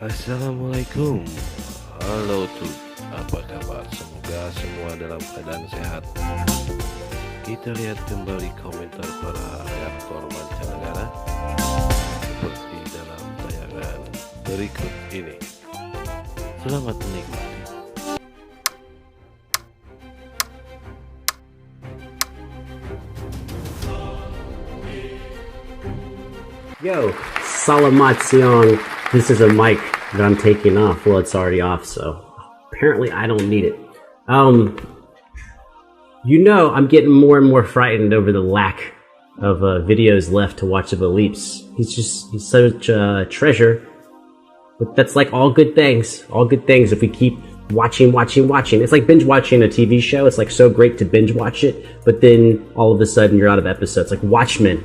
Assalamualaikum. Halo tuh, apa kabar? Semoga semua dalam keadaan sehat. Kita lihat kembali komentar para reaktor mancanegara seperti dalam tayangan berikut ini. Selamat menikmati. Yo, Salamation. This is a mic that I'm taking off. Well, it's already off, so apparently I don't need it. I'm getting more and more frightened over the lack of videos left to watch of ALIP's. He's such a treasure. But that's like all good things. All good things if we keep watching. It's like binge watching a TV show. It's like so great to binge watch it, but then all of a sudden you're out of episodes. Like Watchmen.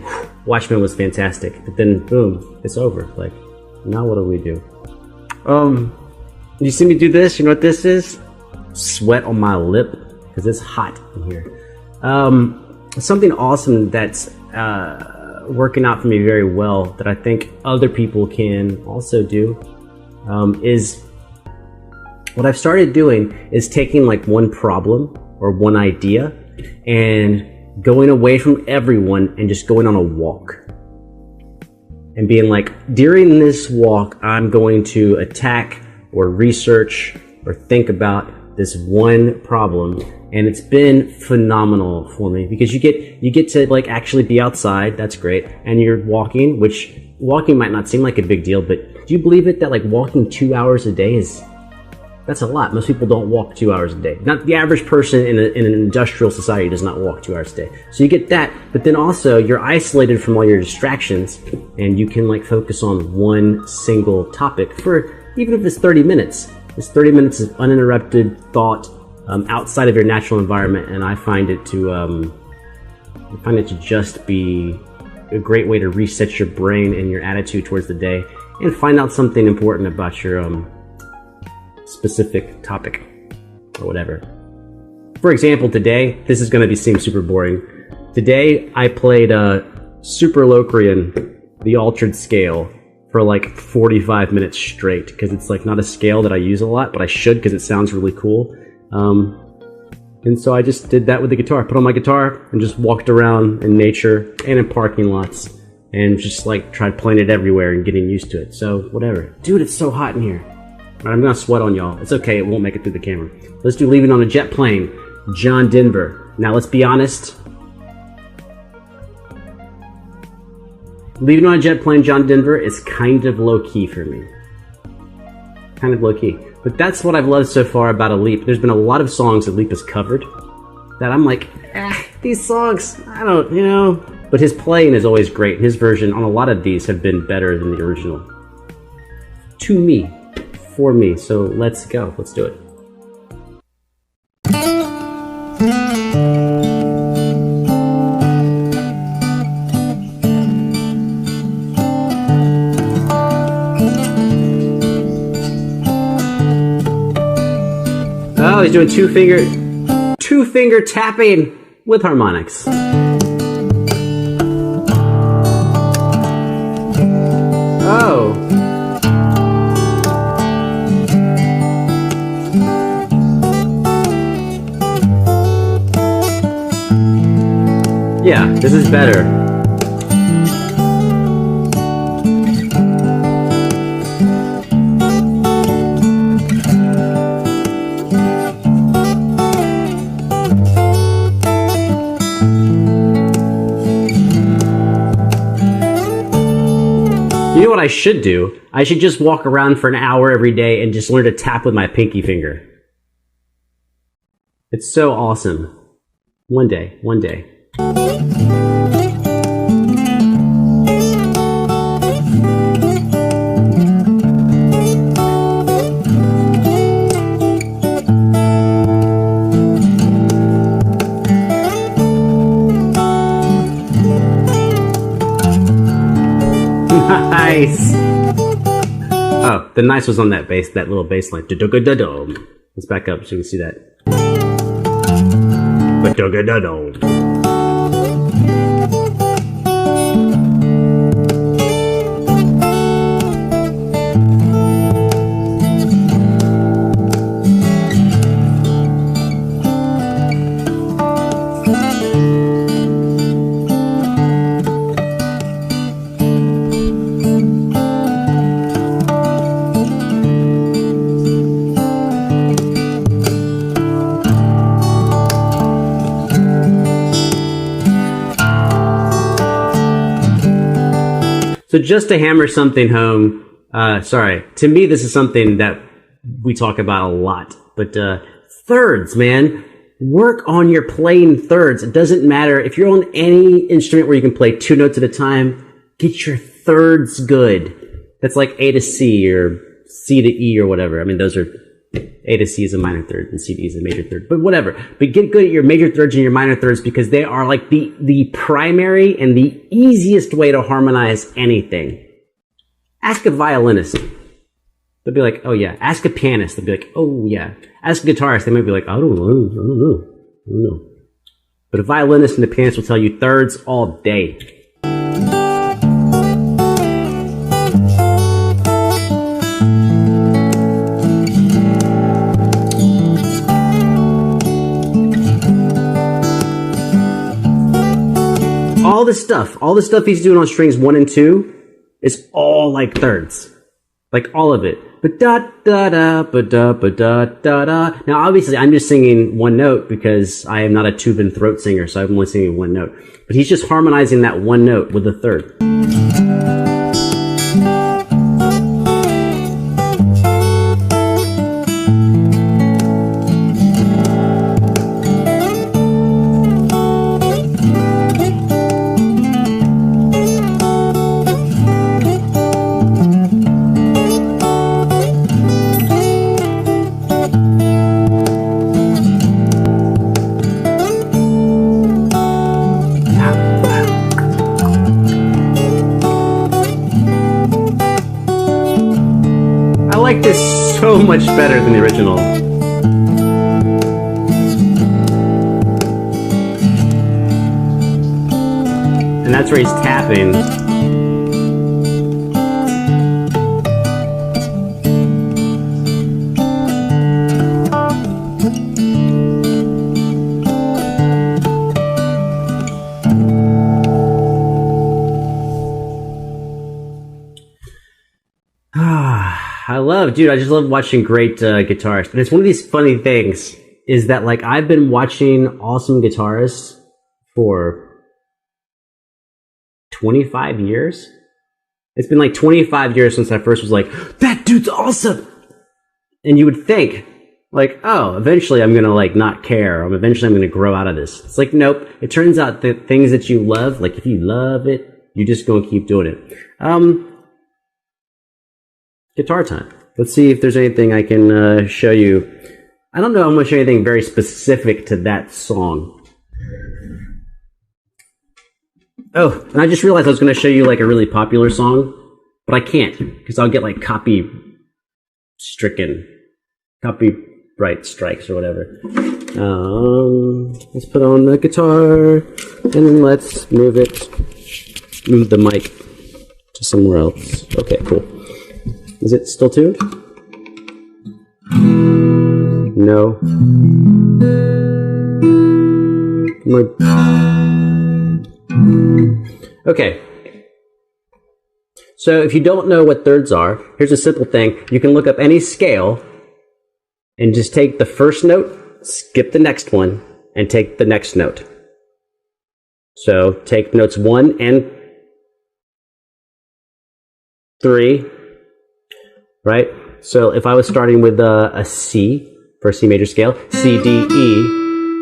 Watchmen was fantastic, but then boom, it's over. Like, now what do we do? You see me do this? You know what this is? Sweat on my lip, because it's hot in here. Something awesome that's working out for me very well that I think other people can also do is what I've started doing is taking like one problem or one idea and going away from everyone and just going on a walk. And being like, during this walk, I'm going to attack or research or think about this one problem. And it's been phenomenal for me because you get to like actually be outside. That's great. And you're walking, which walking might not seem like a big deal, but do you believe it that like walking 2 hours a day that's a lot. Most people don't walk 2 hours a day. Not the average person in an industrial society does not walk 2 hours a day. So you get that, but then also you're isolated from all your distractions and you can like focus on one single topic for, even if it's 30 minutes. It's 30 minutes of uninterrupted thought outside of your natural environment, and I find it to just be a great way to reset your brain and your attitude towards the day and find out something important about your specific topic or whatever. For example, today, this is going to seem super boring. Today, I played Super Locrian, the altered scale, for like 45 minutes straight because it's like not a scale that I use a lot, but I should because it sounds really cool. And so I just did that with the guitar. Put on my guitar and just walked around in nature and in parking lots and just like tried playing it everywhere and getting used to it. So whatever. Dude, it's so hot in here. Right, I'm gonna sweat on y'all. It's okay, it won't make it through the camera. Let's do Leaving on a Jet Plane, John Denver. Now let's be honest. Leaving on a Jet Plane, John Denver is kind of low-key for me. Kind of low-key. But that's what I've loved so far about ALIP. There's been a lot of songs that ALIP has covered that I'm like, these songs, I don't. But his playing is always great. His version on a lot of these have been better than the original. To me. For me, so let's go. Let's do it. Oh, he's doing two finger tapping with harmonics. Oh. Yeah, this is better. You know what I should do? I should just walk around for an hour every day and just learn to tap with my pinky finger. It's so awesome. One day. Nice. Oh, the nice was on that bass, that little bass line. Let's back up so you can see that. So just to hammer something home, to me this is something that we talk about a lot, but thirds, man. Work on your playing thirds. It doesn't matter if you're on any instrument where you can play 2 notes at a time, get your thirds good. That's like A to C or C to E or whatever. I mean, those are, A to C is a minor third and C to E is a major third, but whatever. But get good at your major thirds and your minor thirds because they are like the primary and the easiest way to harmonize anything. Ask a violinist. They'll be like, oh yeah. Ask a pianist. They'll be like, oh yeah. Ask a guitarist. They might be like, I don't know. But a violinist and a pianist will tell you thirds all day. All the stuff he's doing on strings 1 and 2 is all like thirds. Like all of it. Ba-da-da-da, Now obviously I'm just singing 1 note because I am not a tube and throat singer, so I'm only singing 1 note. But he's just harmonizing that 1 note with a third. I like this so much better than the original. And that's where he's tapping. I just love watching great guitarists. And it's one of these funny things is that like I've been watching awesome guitarists for 25 years. It's been like 25 years since I first was like, that dude's awesome. And you would think like, oh, eventually I'm going to like not care. Or eventually I'm going to grow out of this. It's like, nope. It turns out that things that you love, like if you love it, you're just going to keep doing it. Guitar time. Let's see if there's anything I can show you. I don't know if I'm going to show you anything very specific to that song. Oh, and I just realized I was going to show you like a really popular song, but I can't because I'll get like copyright strikes or whatever. Let's put on the guitar and then let's move the mic to somewhere else. Okay, cool. Is it still tuned? No. Okay. So if you don't know what thirds are, here's a simple thing. You can look up any scale and just take the first note, skip the next one, and take the next note. So take notes 1 and 3. Right? So if I was starting with a C for a C major scale, C, D, E.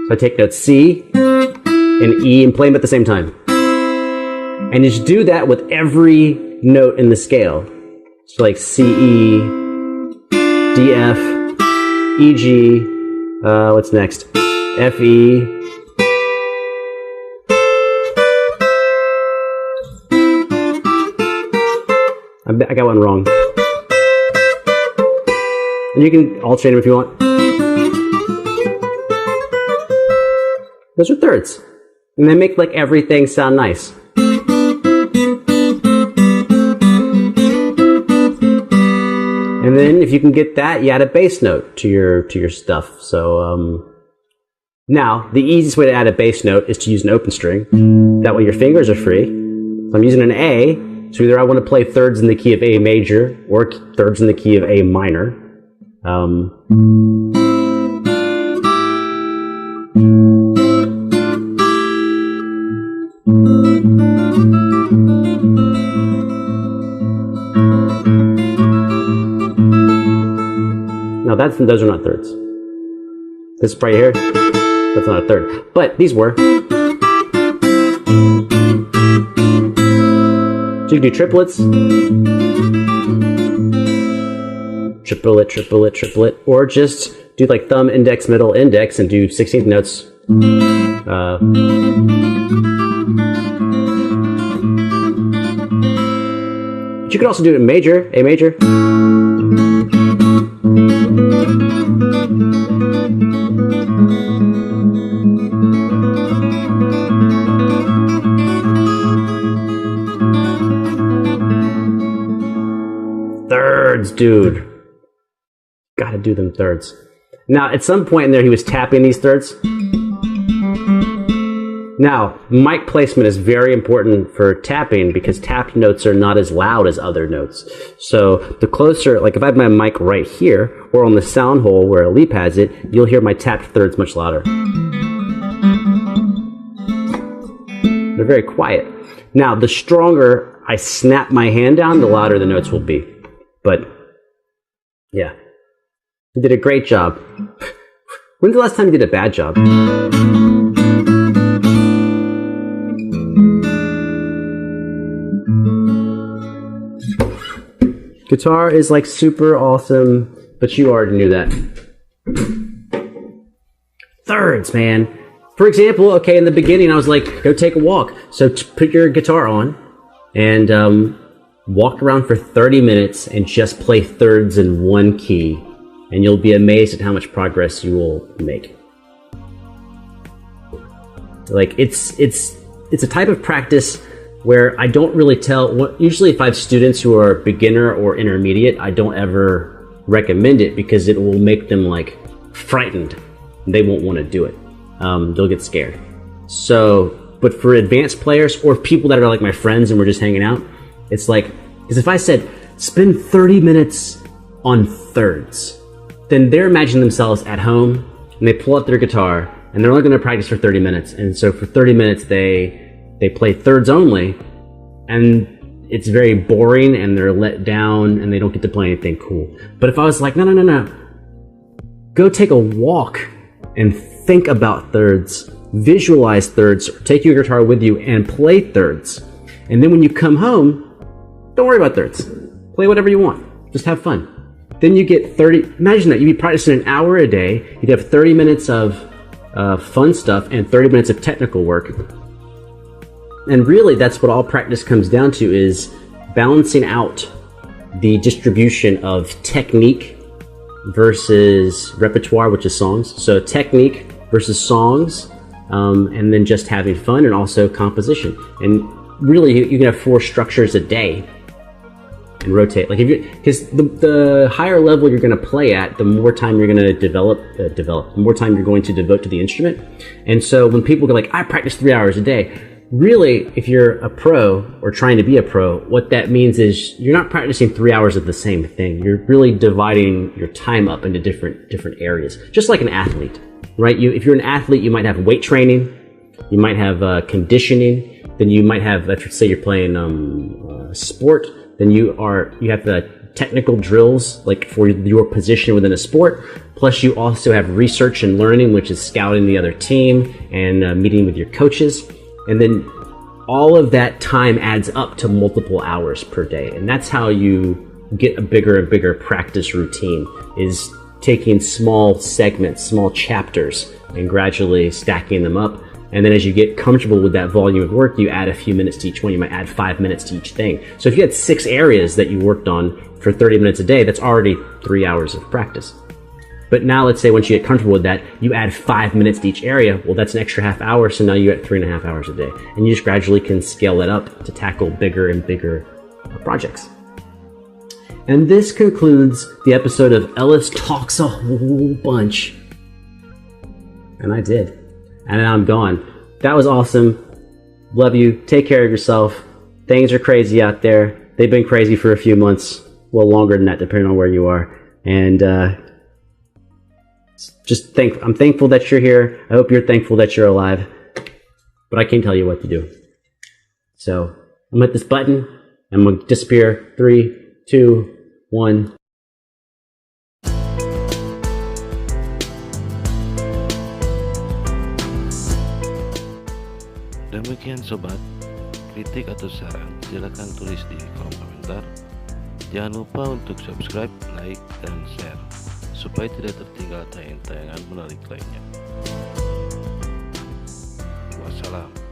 So I take notes C and E and play them at the same time. And just do that with every note in the scale. So like C, E, D, F, E, G, what's next? F, E. I got one wrong. And you can alternate them if you want. Those are thirds. And they make like everything sound nice. And then if you can get that, you add a bass note to your stuff. So now the easiest way to add a bass note is to use an open string. That way your fingers are free. So I'm using an A. So either I want to play thirds in the key of A major or thirds in the key of A minor. No, those are not thirds. This right here, that's not a third. But these were. So you can do triplets. Triplet, triplet, triplet. Or just do like thumb, index, middle, index, and do 16th notes. But you could also do it in major, A major. Thirds, dude. Gotta do them thirds. Now, at some point in there, he was tapping these thirds. Now, mic placement is very important for tapping because tapped notes are not as loud as other notes. So the closer, like if I have my mic right here or on the sound hole where ALIP has it, you'll hear my tapped thirds much louder. They're very quiet. Now, the stronger I snap my hand down, the louder the notes will be. But, yeah. You did a great job. When's the last time you did a bad job? Guitar is like super awesome, but you already knew that. Thirds, man. For example, okay, in the beginning I was like, go take a walk. So put your guitar on and walk around for 30 minutes and just play thirds in one key. And you'll be amazed at how much progress you will make. Like it's a type of practice where I don't really tell. Usually, if I have students who are beginner or intermediate, I don't ever recommend it because it will make them like frightened. They won't want to do it. They'll get scared. So, but for advanced players or people that are like my friends and we're just hanging out, it's like, because if I said spend 30 minutes on thirds, then they're imagining themselves at home and they pull out their guitar and they're only going to practice for 30 minutes. And so for 30 minutes, they play thirds only, and it's very boring and they're let down and they don't get to play anything cool. But if I was like, no, go take a walk and think about thirds, visualize thirds, take your guitar with you and play thirds. And then when you come home, don't worry about thirds. Play whatever you want. Just have fun. Then you get 30, imagine that, you'd be practicing an hour a day, you'd have 30 minutes of fun stuff and 30 minutes of technical work. And really that's what all practice comes down to, is balancing out the distribution of technique versus repertoire, which is songs. So technique versus songs, and then just having fun, and also composition. And really you can have 4 structures a day. And rotate, like if you, because the higher level you're going to play at, the more time you're going to develop, the more time you're going to devote to the instrument. And so when people go like, I practice 3 hours a day, really, if you're a pro or trying to be a pro, what that means is you're not practicing 3 hours of the same thing. You're really dividing your time up into different areas, just like an athlete, right? If you're an athlete, you might have weight training, you might have conditioning, then you might have, let's say you're playing sport. Then you have the technical drills, like for your position within a sport. Plus you also have research and learning, which is scouting the other team and meeting with your coaches. And then all of that time adds up to multiple hours per day. And that's how you get a bigger and bigger practice routine, is taking small segments, small chapters, and gradually stacking them up. And then as you get comfortable with that volume of work, you add a few minutes to each one. You might add 5 minutes to each thing. So if you had 6 areas that you worked on for 30 minutes a day, that's already 3 hours of practice. But now let's say once you get comfortable with that, you add 5 minutes to each area. Well, that's an extra half hour. So now you're at 3.5 hours a day. And you just gradually can scale it up to tackle bigger and bigger projects. And this concludes the episode of Ellis Talks a Whole Bunch. And I did. And then I'm gone. That was awesome. Love you. Take care of yourself. Things are crazy out there. They've been crazy for a few months. Well, longer than that, depending on where you are. And I'm thankful that you're here. I hope you're thankful that you're alive. But I can't tell you what to do. So I'm gonna hit this button. I'm gonna disappear. 3, 2, 1. Demikian sobat, kritik atau saran silakan tulis di kolom komentar. Jangan lupa untuk subscribe, like, dan share supaya tidak tertinggal tayangan-tayangan menarik lainnya. Wassalam.